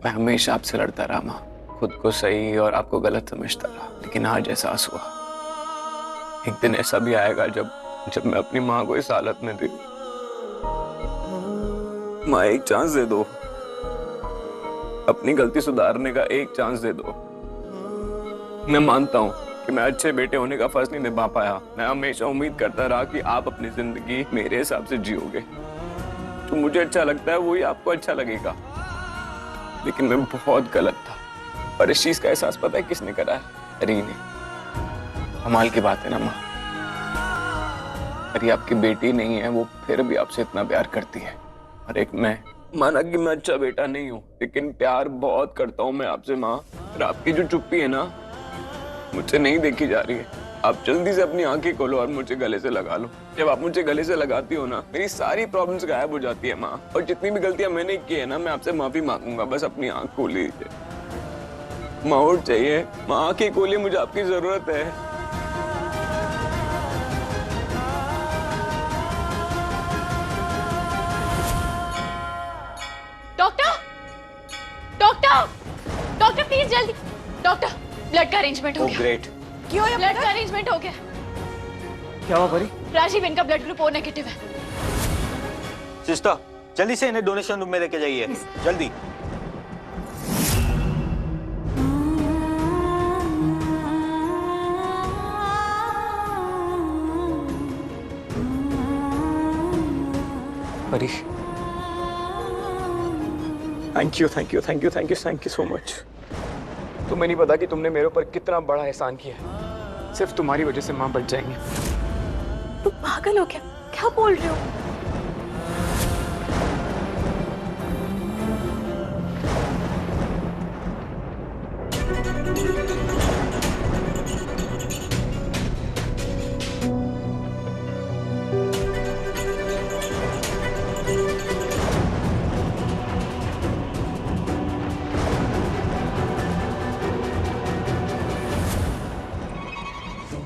मैं हमेशा आपसे लड़ता रहा माँ, खुद को सही और आपको गलत समझता रहा, लेकिन आज एहसास हुआ एक दिन ऐसा भी आएगा जब मैं अपनी माँ को इस हालत में देखूं। माँ, एक चांस दे दो, अपनी गलती सुधारने का एक चांस दे दो। मैं मानता हूँ कि मैं अच्छे बेटे होने का फर्ज नहीं निभा पाया। मैं हमेशा उम्मीद करता रहा कि आप अपनी जिंदगी मेरे हिसाब से जियोगे, तो मुझे अच्छा लगता है वही आपको अच्छा लगेगा, लेकिन मैं बहुत गलत था। और इस चीज का एहसास पता है किसने करा है? अरी ने। कमाल की बात है ना माँ, अरी आपकी बेटी नहीं है, वो फिर भी आपसे इतना प्यार करती है। और एक मैं, माना कि मैं अच्छा बेटा नहीं हूँ, लेकिन प्यार बहुत करता हूँ मैं आपसे माँ। और आपकी जो चुप्पी है ना, मुझसे नहीं देखी जा रही है। आप जल्दी से अपनी आंखें खोलो और मुझे गले से लगा लो। जब आप मुझे गले से लगाती हो ना, मेरी सारी प्रॉब्लम्स गायब हो जाती है माँ। और जितनी भी गलतियां मैंने की है ना, मैं आपसे माफी मांगूंगा। बस अपनी आंख खोल लीजिए माँ, उठ चाहिए माँ, आंखें खोलिए, मुझे आपकी जरूरत है। डॉक्टर, डॉक्टर, डॉक्टर प्लीज जल्दी। डॉक्टर, ब्लड का अरेंजमेंट हो गया। ग्रेट। क्यों है? ब्लड का अरेंजमेंट हो गया। क्या हुआ परी? राजीव, इनका ब्लड ग्रुप ओ नेगेटिव है। सिस्टर, जल्दी से इन्हें डोनेशन रूम में लेके जाइए, जल्दी। परी, thank you thank you thank you thank you thank you so much. तुम्हें नहीं पता कि तुमने मेरे ऊपर कितना बड़ा एहसान किया है। सिर्फ तुम्हारी वजह से माँ बच जाएंगे। तुम पागल हो क्या? क्या बोल रहे हो?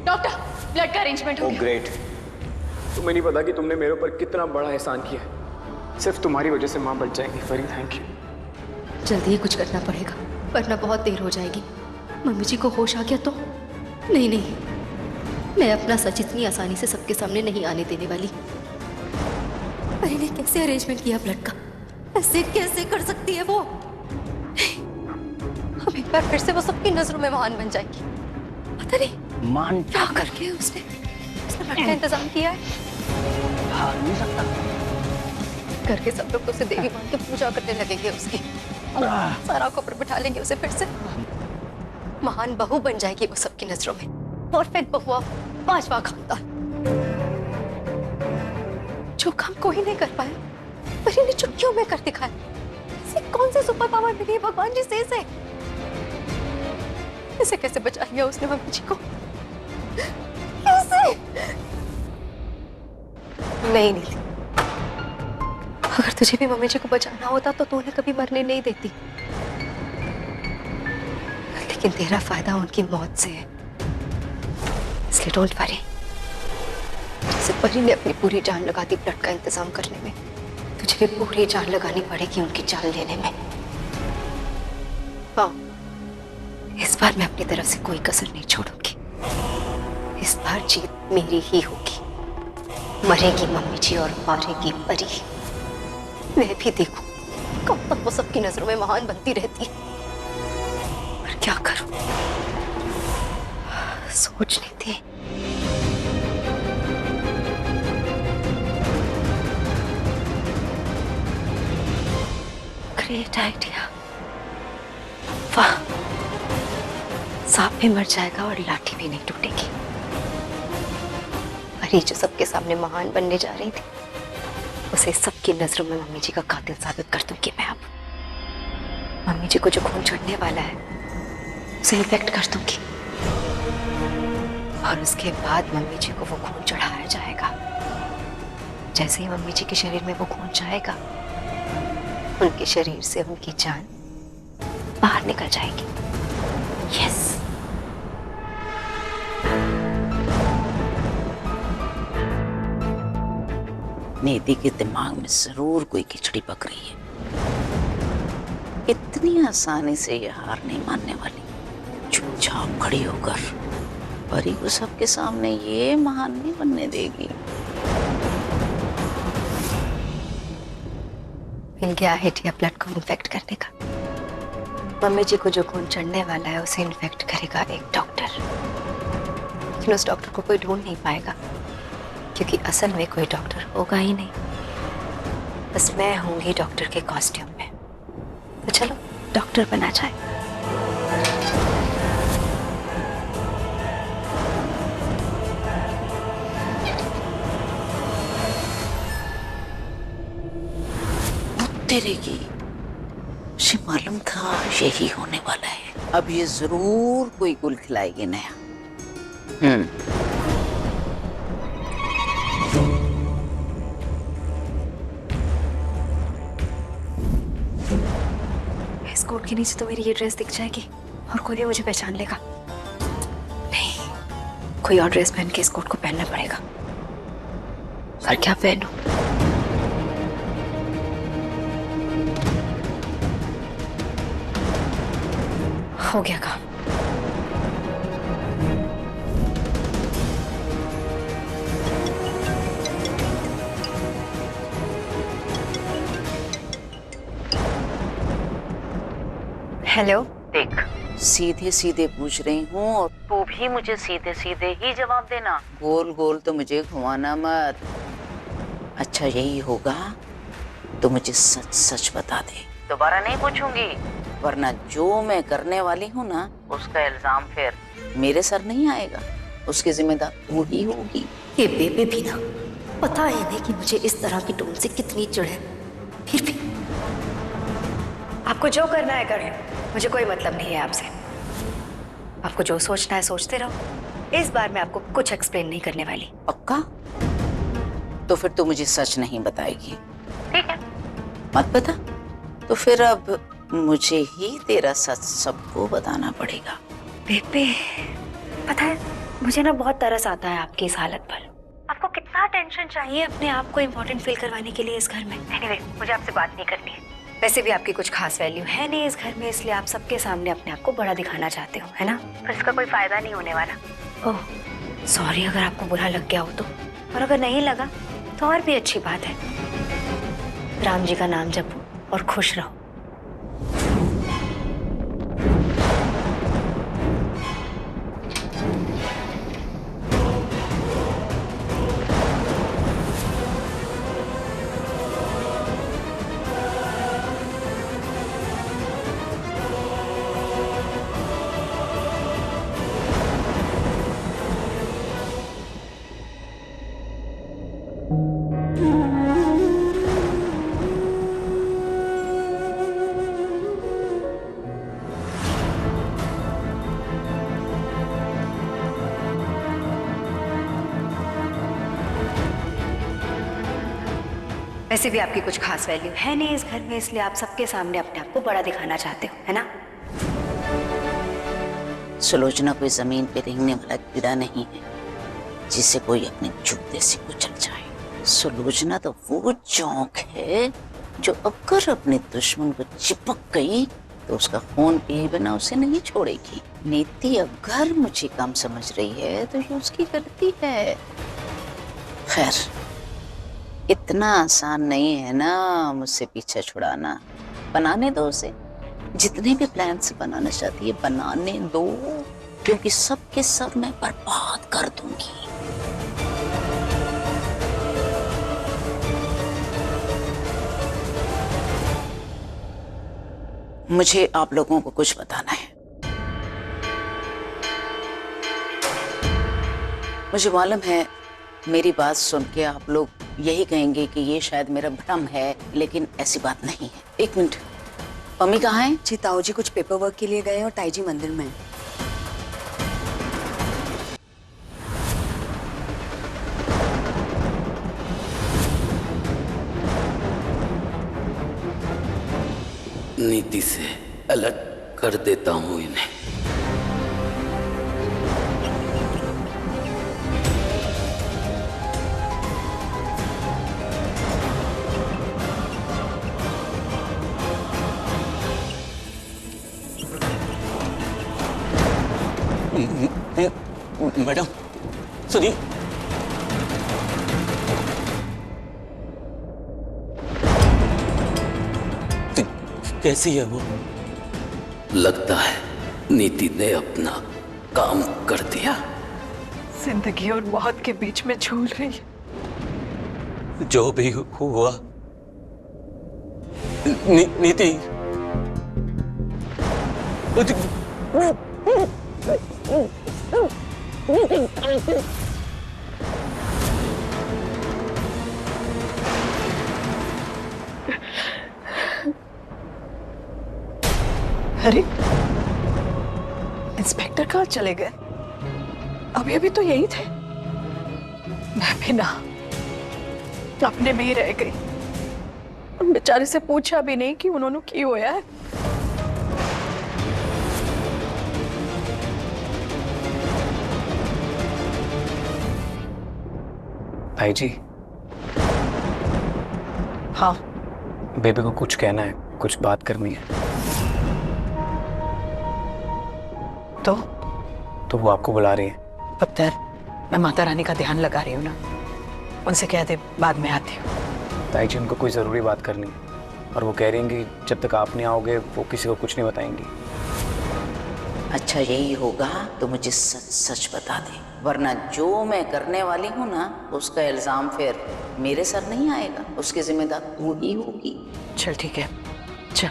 डॉक्टर, ब्लड का अरेंजमेंट हो गया। ग्रेट। तुम्हें नहीं पता कि तुमने मेरे ऊपर कितना बड़ा एहसान किया है। सिर्फ तुम्हारी वजह से माँ बच जाएंगी। फरी, थैंक यू। जल्दी ही कुछ करना पड़ेगा, वरना बहुत देर हो जाएगी। मम्मी जी को होश आ गया तो? नहीं नहीं, मैं अपना सच इतनी आसानी से सबके सामने नहीं आने देने वाली। अरे ने कैसे अरेंजमेंट किया ब्लड का? ऐसे कैसे कर सकती है वो? अब एक बार फिर से वो सबकी नजरों में महान बन जाएगी। पता नहीं मान क्या करके उसने ब्लड का इंतजाम किया है। हार नहीं सकता। घर के सब लोग तो उसे देवी मान के पूजा करने लगेंगे उसकी। सारा को बिठा लेंगे उसे फिर से। महान बहू बन जाएगी वो सबकी नजरों में। परफेक्ट बहुआ, 5वां खानदान। जो काम कोई नहीं कर पाया, पर इन्हें चुटकियों में कर दिखाया। इसे कौन सी सुपर पावर मिली है भगवान जी से? इसे कैसे बचा लिया उसने मम्मी जी को? कैसे? नहीं नीली, अगर तुझे भी मम्मी जी को बचाना होता तो तू उन्हें कभी मरने नहीं देती। लेकिन तेरा फायदा उनकी मौत से है, इसलिए डोंट वरी। जैसे परी ने अपनी पूरी जान लगा दी ब्लड का इंतजाम करने में, तुझे भी पूरी जान लगानी पड़ेगी उनकी जान लेने में। हाँ, इस बार मैं अपनी तरफ से कोई कसर नहीं छोड़ूंगी। इस बार जीत मेरी ही होगी। मरेगी मम्मी जी और मारेगी परी। मैं भी देखूं कब तक वो सबकी नजरों में महान बनती रहती है। पर क्या करूं, सोचने दे। Great idea. वाह, सांप भी मर जाएगा और लाठी भी नहीं टूटेगी। परी जो सबके सामने महान बनने जा रही थी, उसे सबकी नजरों में मम्मी जी का कातिल साबित कर दूंगी मैं। अब मम्मी जी को जो खून चढ़ने वाला है उसे इन्फेक्ट कर दूंगी, और उसके बाद मम्मी जी को वो खून चढ़ाया जाएगा। जैसे ही मम्मी जी के शरीर में वो खून जाएगा, उनके शरीर से उनकी जान बाहर निकल जाएगी। यस। निधि के दिमाग में जरूर कोई खिचड़ी पक रही है। इतनी आसानी से ये हार नहीं मानने वाली। चुपचाप खड़ी होकर परी को सबके सामने ये महान नहीं बनने देगी। मिल गया है टिया ब्लड को इन्फेक्ट करने का। मम्मी जी को जो खून चढ़ने वाला है उसे इन्फेक्ट करेगा एक डॉक्टर। लेकिन उस डॉक्टर को कोई ढूंढ नहीं पाएगा, क्योंकि असल में कोई डॉक्टर होगा ही नहीं। बस मैं होंगी डॉक्टर के कॉस्ट्यूम में। तो चलो डॉक्टर बना जाए। तेरे की मुझे मालूम था यही होने वाला है। अब ये जरूर कोई गुल खिलाएगी नया। इस कोट के नीचे तो मेरी ये ड्रेस दिख जाएगी और कोई भी मुझे पहचान लेगा। नहीं, कोई और ड्रेस पहन के इस कोट को पहनना पड़ेगा। पर क्या पहनूं? हो गया काम। हेलो। देख, सीधे सीधे पूछ रही हूँ और तू भी मुझे सीधे सीधे ही जवाब देना। गोल गोल तो मुझे घुमाना मत। अच्छा यही होगा तो मुझे सच सच बता दे, दोबारा नहीं पूछूंगी, वरना जो मैं करने वाली हूँ ना उसका इल्जाम फिर मेरे सर नहीं आएगा। उसकी जिम्मेदार तू ही होगी। ये बेबे भी ना, पता है नहीं कि मुझे इस तरह की टोन से कितनी चिढ़ है। फिर भी आपको जो करना है करें, मुझे कोई मतलब नहीं है आपसे। आपको जो सोचना है सोचते रहो। इस बार मैं आपको कुछ एक्सप्लेन नहीं करने वाली। पक्का? तो फिर तू मुझे सच नहीं बताएगी, ठीक है? मत बता तो फिर अब मुझे ही तेरा सच सबको बताना पड़ेगा। बेबे, पता है मुझे ना बहुत तरस आता है आपकी इस हालत पर। आपको कितना टेंशन चाहिए अपने आप को इम्पोर्टेंट फील करवाने के लिए इस घर में। एनीवे, मुझे आपसे बात नहीं करनी है। वैसे भी आपकी कुछ खास वैल्यू है नहीं इस घर में, इसलिए आप सबके सामने अपने आप को बड़ा दिखाना चाहते हो, है ना? पर इसका कोई फायदा नहीं होने वाला। ओह सॉरी अगर आपको बुरा लग गया हो तो, और अगर नहीं लगा तो और भी अच्छी बात है। राम जी का नाम जपो और खुश रहो। वैसे भी आपकी कुछ खास वैल्यू है नहीं इस घर में, इसलिए आप सबके सामने अपने आप को बड़ा दिखाना चाहते हो, है ना? सुलोचना कोई जमीन पे रेंगने वाला कीड़ा नहीं है जिसे कोई अपने जूते से कुचल जाए। सुलोचना तो वो चौंक है जो अगर अपने दुश्मन को चिपक गई तो उसका खून पिए बिना उसे नहीं छोड़ेगी। नीति अगर मुझे कम समझ रही है तो ये उसकी गलती है। खैर, इतना आसान नहीं है ना मुझसे पीछा छुड़ाना। बनाने दो उसे, जितने भी प्लान से बनाना चाहती है बनाने दो, क्योंकि सब के सब मैं बर्बाद कर दूंगी। मुझे आप लोगों को कुछ बताना है। मुझे मालूम है मेरी बात सुन के आप लोग यही कहेंगे कि ये शायद मेरा भ्रम है, लेकिन ऐसी बात नहीं है। एक मिनट, मम्मी कहाँ है? जी ताऊ जी कुछ पेपर वर्क के लिए गए और ताई जी मंदिर में हैं। नीति से अलग कर देता हूं इन्हें। मैडम सुनिए। कैसी है वो? लगता है नीति ने अपना काम कर दिया। जिंदगी और मौत के बीच में झूल रही है। जो भी हुआ नीति अरे इंस्पेक्टर कहाँ चले गए? अभी अभी तो यही थे। मैं भी ना अपने में ही रह गई। उन बेचारे से पूछा भी नहीं कि उन्होंने की होया है। ताई जी, हाँ, बेबी को कुछ कहना है, कुछ बात करनी है। तो वो आपको बुला रही है। पुत्र, मैं माता रानी का ध्यान लगा रही हूँ ना, उनसे कह दे बाद में आती हूँ। ताई जी, उनको कोई ज़रूरी बात करनी है और वो कह रही हैं कि जब तक आप नहीं आओगे वो किसी को कुछ नहीं बताएंगी। अच्छा यही होगा तो मुझे सच सच बता दे, वरना जो मैं करने वाली हूँ ना उसका इल्जाम फिर मेरे सर नहीं आएगा, उसकी जिम्मेदार तू ही होगी। चल ठीक है, चल।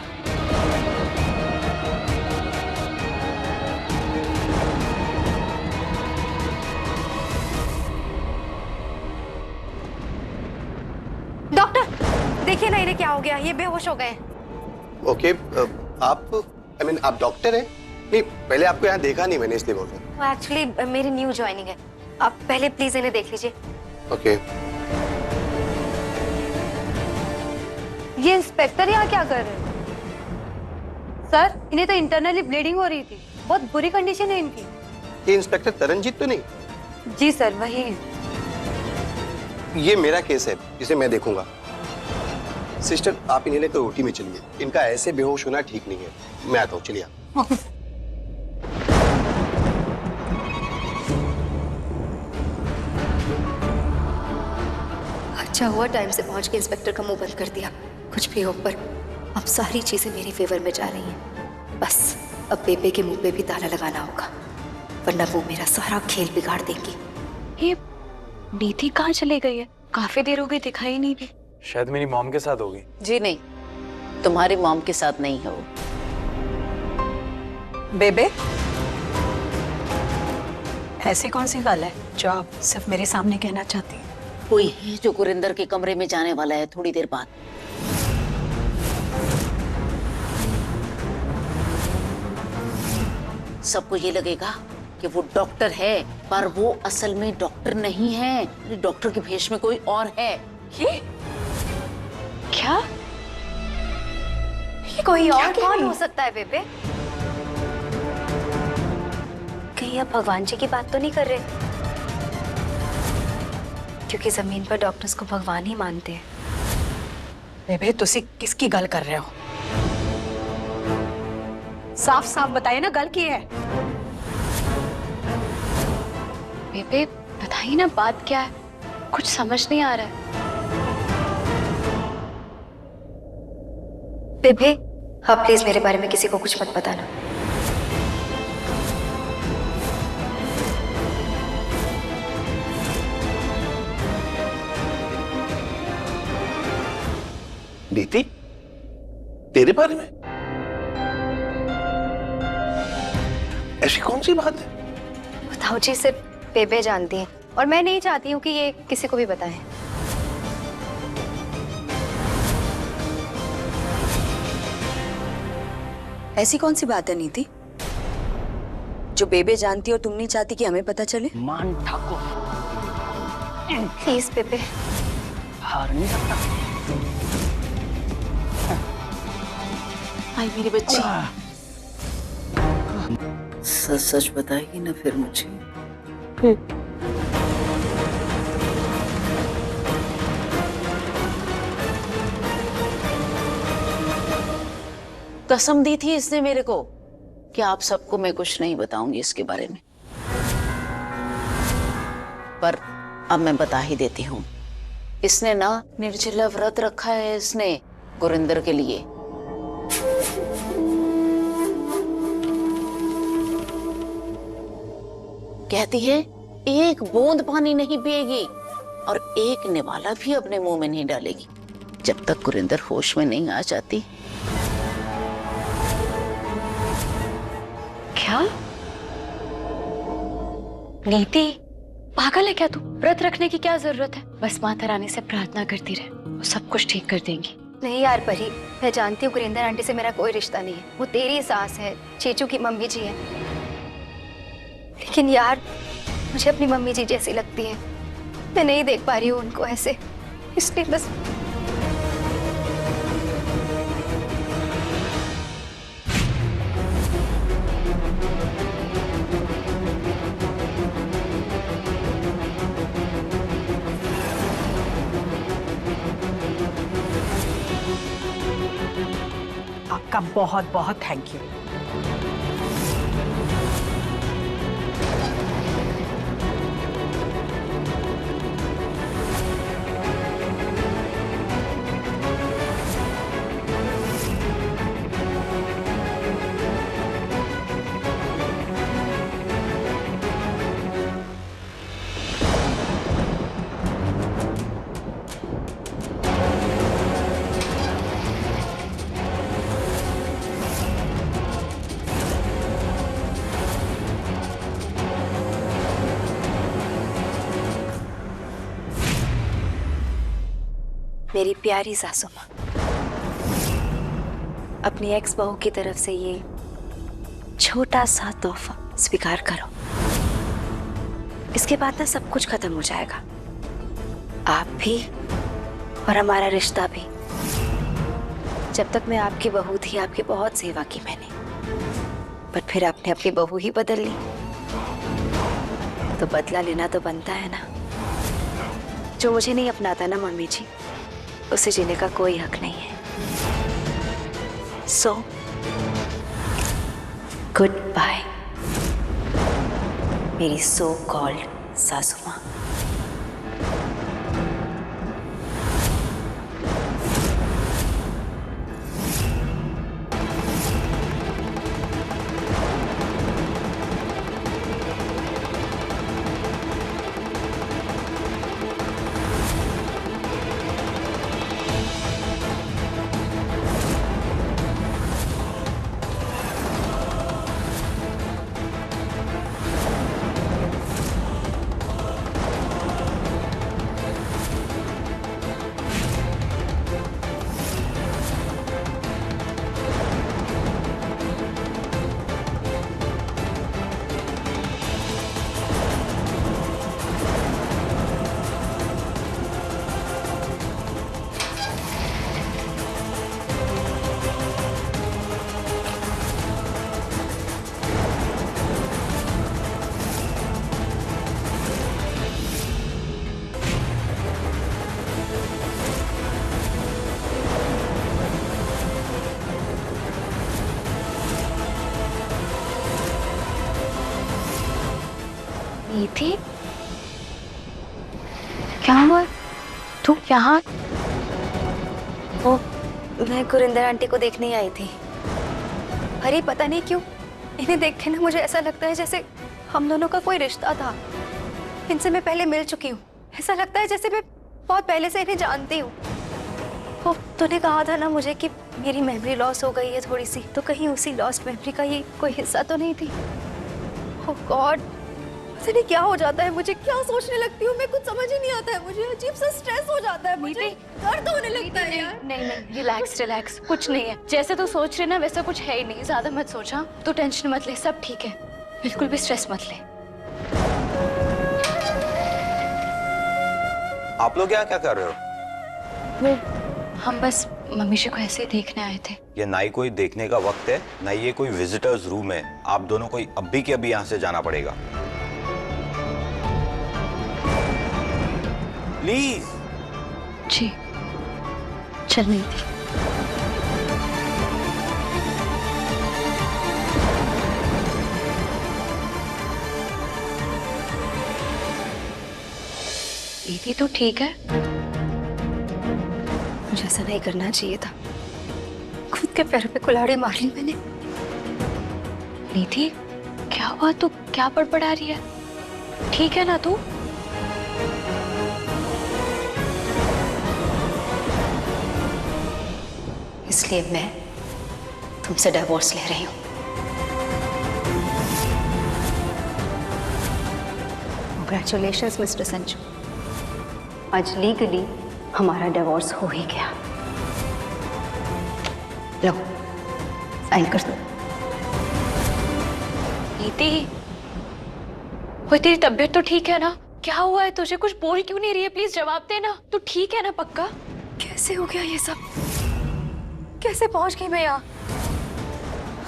डॉक्टर देखिए ना इन्हें क्या हो गया, ये बेहोश हो गए। ओके, आप आप डॉक्टर हैं? नहीं, पहले आपको यहाँ देखा नहीं मैंने, इसलिए बोल रहा हूँ। वो एक्चुअली मेरी न्यू ज्वाइनिंग है। आप पहले प्लीज इन्हें देख लीजिए। ओके। ये इंस्पेक्टर यहाँ क्या कर रहे हैं? सर, इन्हें तो इंटरनली ब्लीडिंग हो रही थी, बहुत बुरी कंडीशन है इनकी। ये इंस्पेक्टर तरनजीत तो नहीं? जी सर, वही है। ये मेरा केस है, इसे मैं देखूंगा। सिस्टर, आप इन्हें लेकर ओटी में चलिए, इनका ऐसे बेहोश होना ठीक नहीं है। मैं आता हूँ, चलिए आप। अच्छा हुआ टाइम से पहुंच के इंस्पेक्टर का मुंह बंद कर दिया। कुछ भी हो, पर अब सारी चीजें मेरी फेवर में जा रही हैं। बस अब बेबे के मुंह पे भी ताला लगाना होगा, वरना वो मेरा सारा खेल बिगाड़ देंगी। ये नीति कहाँ चली गई है? काफी देर हो गई, दिखाई नहीं दी। शायद मेरी मॉम के साथ होगी। जी नहीं, तुम्हारी मॉम के साथ नहीं है वो। बेबे, ऐसी कौन सी गल है जो आप सिर्फ मेरे सामने कहना चाहती हैं? कोई है जो गुरिंदर के कमरे में जाने वाला है थोड़ी देर बाद। सबको ये लगेगा कि वो डॉक्टर है, पर वो असल में डॉक्टर नहीं है। डॉक्टर के भेष में कोई और है। ये क्या? ये कोई और कौन हो सकता है बेबे? कहीं आप भगवान जी की बात तो नहीं कर रहे? क्योंकि जमीन पर डॉक्टर्स को भगवान ही मानते हैं। बेबे, तुसी किसकी गल कर रहे हो? साफ साफ बताइए ना, गल की है? बेबे बताइए ना, बात क्या है? कुछ समझ नहीं आ रहा है। बेबे, हाँ प्लीज मेरे बारे में किसी को कुछ मत बताना। नीति, तेरे बारे में ऐसी कौन सी बात है? बताओ जी, सिर्फ बेबे जानती है और मैं नहीं चाहती हूँ कि ये किसी को भी बताएं। ऐसी कौन सी बात है नीति जो बेबे जानती है और तुम नहीं चाहती कि हमें पता चले? मान ठाकुर प्लीज बेबे। हार नहीं सकता। आई मेरी बच्ची, सच सच बताएगी ना फिर मुझे? कसम दी थी इसने मेरे को कि आप सबको मैं कुछ नहीं बताऊंगी इसके बारे में। पर अब मैं बता ही देती हूँ। इसने ना निर्जला व्रत रखा है इसने गुरिंदर के लिए। कहती है एक बूंद पानी नहीं पिएगी और एक निवाला भी अपने मुंह में नहीं डालेगी जब तक गुरिंदर होश में नहीं आ जाती। क्या नीति, पागल है क्या तू? व्रत रखने की क्या जरूरत है? बस माता रानी से प्रार्थना करती रहे, वो सब कुछ ठीक कर देंगी। नहीं यार परी, मैं जानती हूँ गुरिंदर आंटी से मेरा कोई रिश्ता नहीं है। वो तेरी सास है, चेचू की मम्मी जी है। लेकिन यार मुझे अपनी मम्मी जी जैसी लगती है, मैं नहीं देख पा रही हूँ उनको ऐसे, इसलिए बस। आपका बहुत बहुत थैंक यू। मेरी प्यारी सासू माँ, अपनी एक्स बहू की तरफ से ये छोटा सा तोहफा स्वीकार करो। इसके बाद ना सब कुछ खत्म हो जाएगा, आप भी और हमारा रिश्ता भी। जब तक मैं आपकी बहू थी आपकी बहुत सेवा की मैंने, पर फिर आपने अपनी बहू ही बदल ली, तो बदला लेना तो बनता है ना। जो मुझे नहीं अपनाता ना मम्मी जी, उसे जीने का कोई हक नहीं है। सो गुड बाय मेरी सो कॉल्ड सासू माँ। नीति, क्या हुआ? तू यहाँ? ओ, मैं गुरिंदर आंटी को देखने ही आई थी। अरे पता नहीं क्यों इन्हें देख के ना मुझे ऐसा लगता है जैसे हम दोनों का कोई रिश्ता था। इनसे मैं पहले मिल चुकी हूँ। ऐसा लगता है जैसे मैं बहुत पहले से इन्हें जानती हूँ। ओ, तूने कहा था ना मुझे कि मेरी मेमोरी लॉस हो गई है थोड़ी सी, तो कहीं उसी लॉस्ट मेमोरी का ये कोई हिस्सा तो नहीं थी? ओह गॉड, पता नहीं क्या हो जाता है मुझे, क्या सोचने लगती हूँ मैं, कुछ समझ ही नहीं आता है मुझे। अजीब सा स्ट्रेस हो जाता है मुझे, दर्द होने लगता है यार। नहीं नहीं, रिलैक्स रिलैक्स, कुछ नहीं है। जैसे तू सोच रही ना वैसा कुछ है ही नहीं, ज्यादा मत सोचा। तू टेंशन मत ले, सब ठीक है, बिल्कुल भी स्ट्रेस मत ले। आप लोग यहाँ क्या कर रहे हो? वो हम बस मम्मी जी को ऐसे ही देखने आए थे। ये ना ही कोई देखने का वक्त है, ना ये कोई विजिटर्स रूम है। आप दोनों को अभी के अभी यहाँ से जाना पड़ेगा, प्लीज। जी चल नहीं थी। दीदी तो ठीक है। मुझे ऐसा नहीं करना चाहिए था। खुद के पैरों पे कुल्हाड़ी मार ली मैंने। नीति क्या हुआ? तू क्या बड़बड़ा रही है? ठीक है ना तू? इसलिए मैं तुमसे डिवोर्स ले रही हूँ। कांग्रेचुलेशंस मिस्टर संजू, आज लीगली हमारा डिवोर्स हो ही गया। लो साइन कर दो। नीति, वो तेरी तबीयत तो ठीक है ना? क्या हुआ है तुझे? कुछ बोल क्यों नहीं रही है? प्लीज जवाब दे ना। तू ठीक है ना पक्का? कैसे हो गया ये सब? कैसे पहुंच गई मैं यहाँ?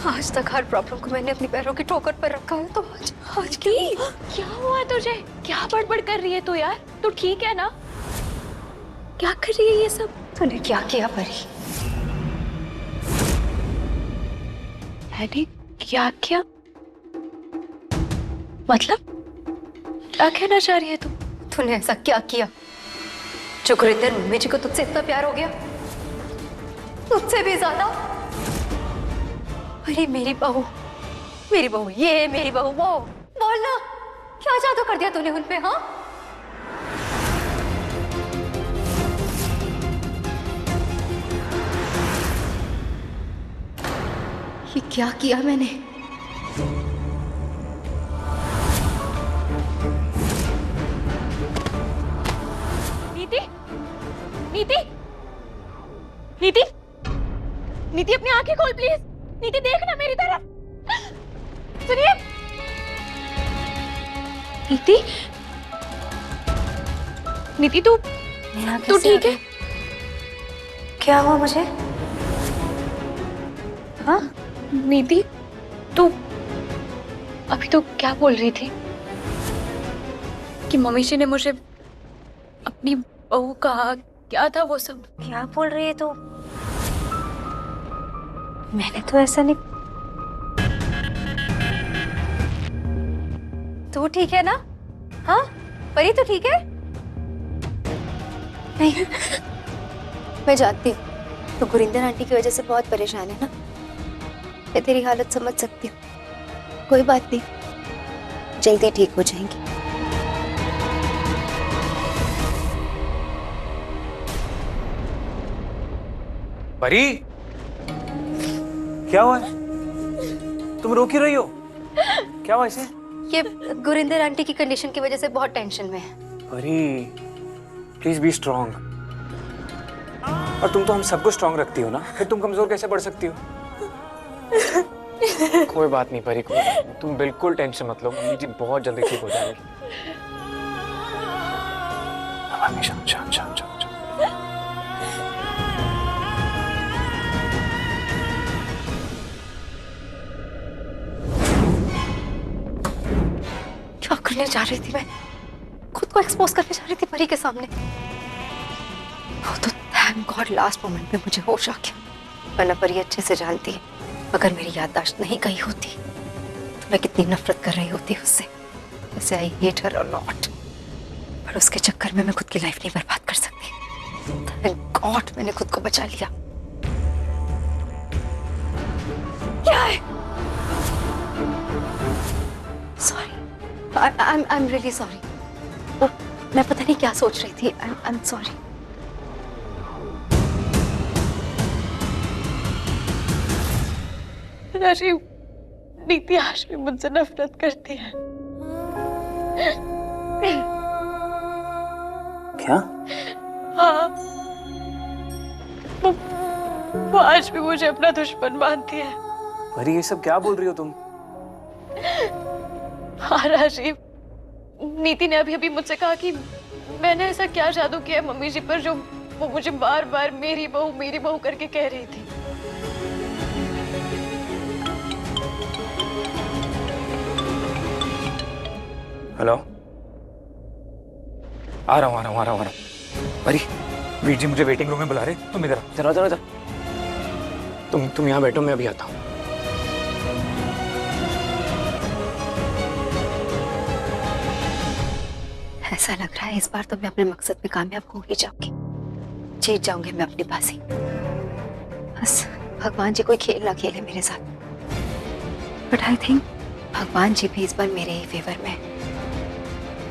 आज तक हर प्रॉब्लम को मैंने अपनी पैरों की ठोकर पर रखा है, तो आज क्या हुआ है तुझे? क्या बड़बड़ कर रही है तू यार? तू ठीक है ना? क्या कर रही है ये सब? तूने क्या किया परी? मैंने क्या किया? मतलब क्या कहना चाह रही है तू? तूने ऐसा क्या किया जो गुरिंदर मम्मी जी को तुझसे इतना प्यार हो गया? तुझसे भी ज्यादा? अरे मेरी बहू ये, मेरी बहू वो। बोलना, क्या जादू कर दिया तूने उन पे? हाँ, ये क्या किया मैंने? नीति, नीति, नीति, नीति अपनी आंखें खोल प्लीज। नीति देखना मेरी तरफ। सुनिए नीति, नीति तू ठीक है? क्या हुआ मुझे? हाँ नीति, तू अभी तो क्या बोल रही थी कि मम्मी जी ने मुझे अपनी बहू कहा? क्या था वो सब? क्या बोल रही है तू? मैंने तो ऐसा नहीं। तू ठीक है ना? हाँ परी, तू ठीक है? नहीं, मैं जानती हूँ तो गुरिंदर आंटी की वजह से बहुत परेशान है ना। मैं तेरी हालत समझ सकती हूँ। कोई बात नहीं, जल्दी ठीक हो जाएंगी। परी, क्या हुआ है? तुम रो क्यों रही हो? क्या हुआ इसे? ये गुरिंदर आंटी की कंडीशन की वजह से बहुत टेंशन में है। परी, प्लीज बी स्ट्रॉन्ग। और तुम तो हम सबको स्ट्रॉन्ग रखती हो ना, फिर तुम कमजोर कैसे पड़ सकती हो? कोई बात नहीं परी, तुम बिल्कुल टेंशन मत लो, मम्मी जी बहुत जल्दी ठीक हो जाएगी। शांत शांत शांत शांत। क्या करने जा रही थी मैं? खुद को एक्सपोज करने जा रही थी परी के सामने। वो तो थैंक गॉड लास्ट मोमेंट में मुझे होश आ गया, वरना परी अच्छे से जानती है अगर मेरी याददाश्त नहीं गई होती तो मैं कितनी नफरत कर रही होती उससे। वैसे आई हेट हर और नॉट, पर उसके चक्कर में मैं खुद की लाइफ नहीं बर्बाद कर सकती। थैंक गॉड मैंने खुद को बचा लिया। क्या है? Sorry, I'm really sorry। वो मैं पता नहीं क्या सोच रही थी। I'm sorry। राजीव, नीति आज भी मुझसे नफरत करती है। क्या? हाँ, वो आज भी मुझे अपना दुश्मन मानती है। परी, ये सब क्या बोल रही हो तुम? हाँ राजीव, नीति ने अभी मुझसे कहा कि मैंने ऐसा क्या जादू किया मम्मी जी पर जो वो मुझे बार बार मेरी बहू करके कह रही थी। हेलो, आ रहा हूँ। परी, वीर जी मुझे वेटिंग रूम में बुला रहे, तुम इधर जरा। तुम यहाँ बैठो, मैं अभी आता हूँ। ऐसा लग रहा है इस बार तो मैं अपने मकसद में कामयाब हो ही जाऊंगी, जीत जाऊंगी मैं अपनी बाजी। बस भगवान जी कोई खेल ना खेले मेरे साथ। बट आई थिंक भगवान जी भी इस बार मेरे ही फेवर में है।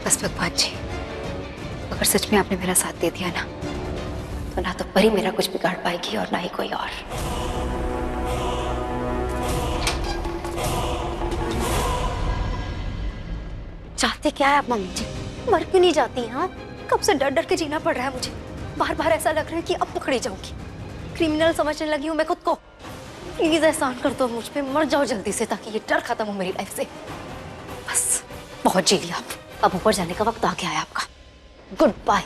बस भगवान जी, अगर सच में आपने मेरा साथ दे दिया ना, तो ना तो परी मेरा कुछ बिगाड़ पाएगी और ना ही कोई और। चाहते क्या है आप मम्मी जी? मर क्यों नहीं जाती हैं आप? कब से डर डर के जीना पड़ रहा है मुझे। बार बार ऐसा लग रहा है कि अब पकड़ी जाऊंगी। क्रिमिनल समझने लगी हूँ मैं खुद को। प्लीज एहसान कर दो मुझ पे, मर जाओ जल्दी से ताकि ये डर खत्म हो मेरी लाइफ से। बस बहुत जी लिया आप, अब ऊपर जाने का वक्त आ गया है आपका। Good bye.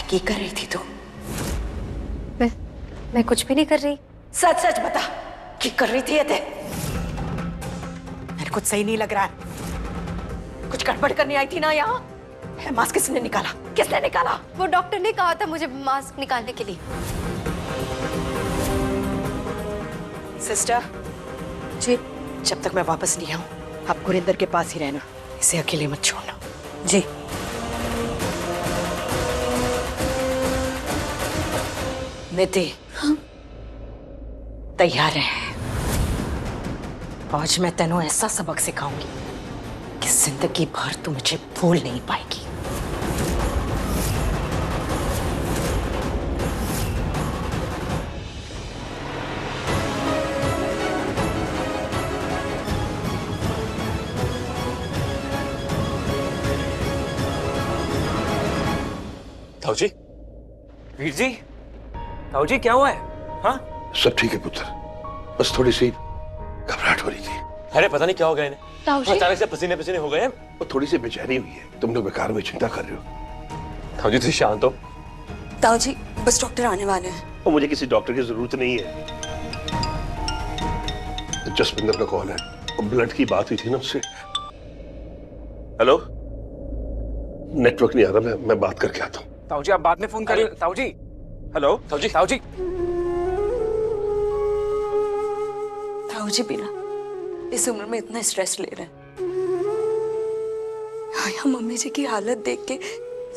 की कर रही थी तू? मैं कुछ भी नहीं कर रही। सच सच बता, की कर रही थी ये? मेरे कुछ सही नहीं लग रहा है। कुछ गड़बड़ करने आई थी ना यहाँ? मास्क किसने निकाला? किसने निकाला? वो डॉक्टर ने कहा था मुझे मास्क निकालने के लिए। सिस्टर जी, जब तक मैं वापस नहीं आऊं आप गुरिंदर के पास ही रहना, इसे अकेले मत छोड़ना। जी। निधि, तैयार है? आज मैं तेनों ऐसा सबक सिखाऊंगी कि जिंदगी भर तू मुझे भूल नहीं पाएगी। ताऊ जी, वीर जी, ताऊ जी क्या हुआ है? हाँ? सब ठीक है पुत्र, बस थोड़ी सी घबराहट हो रही थी। अरे पता नहीं क्या हो गया इन्हें, ताऊ जी, अचानक से पसीने पसीने हो गए हैं। वो थोड़ी सी बेचैनी हुई है, तुम लोग बेकार में चिंता कर रहे हो। ताऊ जी तुम शांत हो। ताऊ जी बस डॉक्टर आने वाले हैं। और मुझे किसी डॉक्टर की जरूरत नहीं है। जसविंदर का कॉल है, और ब्लड की बात हुई थी ना उससे। हेलो, नेटवर्क नहीं आ रहा, मैं बात करके आता हूँ। ताऊ जी आप बाद में फोन कर। ताऊ जी, हेलो ताऊ जी, ताऊ जी। ताऊ जी बिना इस उम्र में इतना स्ट्रेस ले रहे हैं। यहाँ मम्मी जी की हालत देख के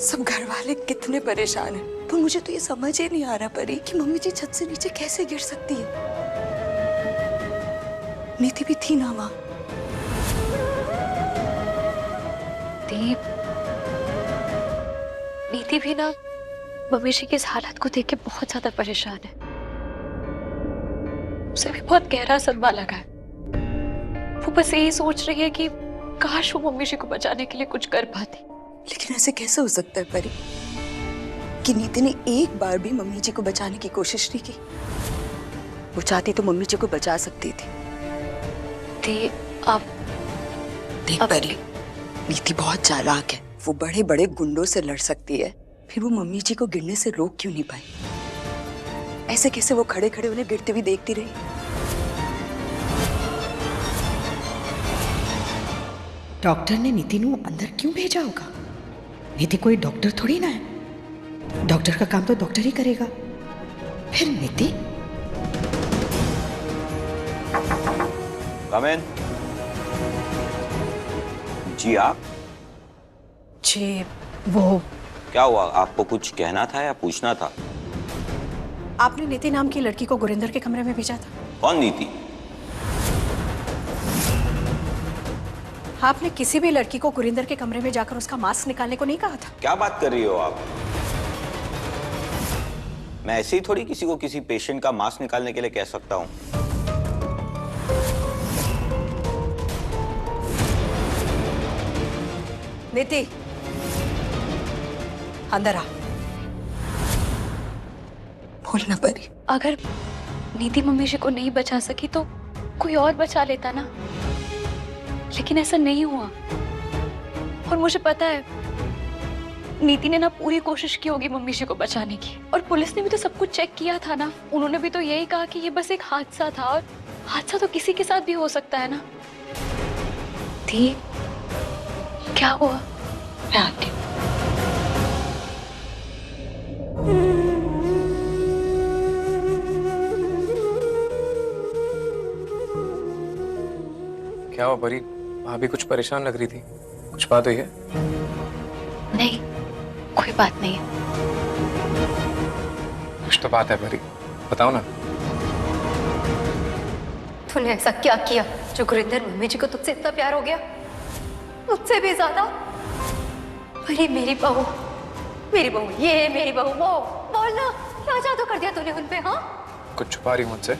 सब घर वाले कितने परेशान हैं। पर मुझे तो ये समझ ही नहीं आ रहा परी कि मम्मी जी छत से नीचे कैसे गिर सकती है। नीति भी थी ना वहाँ। दीप, नीति भी ना मम्मी जी की इस हालत को देख के बहुत ज्यादा परेशान है। उसे भी बहुत गहरा सदमा लगा है। वो बस यही सोच रही है कि काश वो मम्मी जी को बचाने के लिए कुछ कर पाती। लेकिन ऐसे कैसे हो सकता है परी कि नीति ने एक बार भी मम्मी जी को बचाने की कोशिश नहीं की। वो चाहती तो मम्मी जी को बचा सकती थी। देख परी, नीति बहुत चालाक है। वो बड़े बड़े गुंडों से लड़ सकती है, फिर वो मम्मी जी को गिरने से रोक क्यों नहीं पाई? ऐसे कैसे वो खड़े खड़े उन्हें गिरते हुए देखती रही? डॉक्टर ने नीति को अंदर क्यों भेजा होगा? नीति कोई डॉक्टर थोड़ी ना है। डॉक्टर का काम तो डॉक्टर ही करेगा। फिर नीति? कम इन। जी आप? जी वो क्या हुआ, आपको कुछ कहना था या पूछना था? आपने नीति नाम की लड़की को गुरिंदर के कमरे में भेजा था। कौन नीति? आपने किसी भी लड़की को गुरिंदर के कमरे में जाकर उसका मास्क निकालने को नहीं कहा था। क्या बात कर रही हो आप? मैं ऐसे ही थोड़ी किसी को किसी पेशेंट का मास्क निकालने के लिए कह सकता हूं। नीति, अंदर आ। बोलना परी। अगर नीति मम्मी जी को नहीं बचा सकी तो कोई और बचा लेता ना, लेकिन ऐसा नहीं हुआ। और मुझे पता है नीति ने ना पूरी कोशिश की होगी मम्मी जी को बचाने की, और पुलिस ने भी तो सब कुछ चेक किया था ना। उन्होंने भी तो यही कहा कि ये बस एक हादसा था, और हादसा तो किसी के साथ भी हो सकता है ना। थी क्या हुआ? मैं आती हूँ। क्या हुआ परी? भाभी कुछ परेशान लग रही थी, कुछ बात हुई है? नहीं, कोई बात नहीं है। कुछ तो बात है परी, बताओ ना। तूने ऐसा क्या किया जो गुरिंदर मम्मी जी को तुझसे इतना प्यार हो गया, मुझसे भी ज्यादा? अरे मेरी बहू, ये मेरी बहू, वो बोलना, क्या जादू कर दिया तूने उन पे? हाँ, कुछ छुपा रही हूँ मुझसे?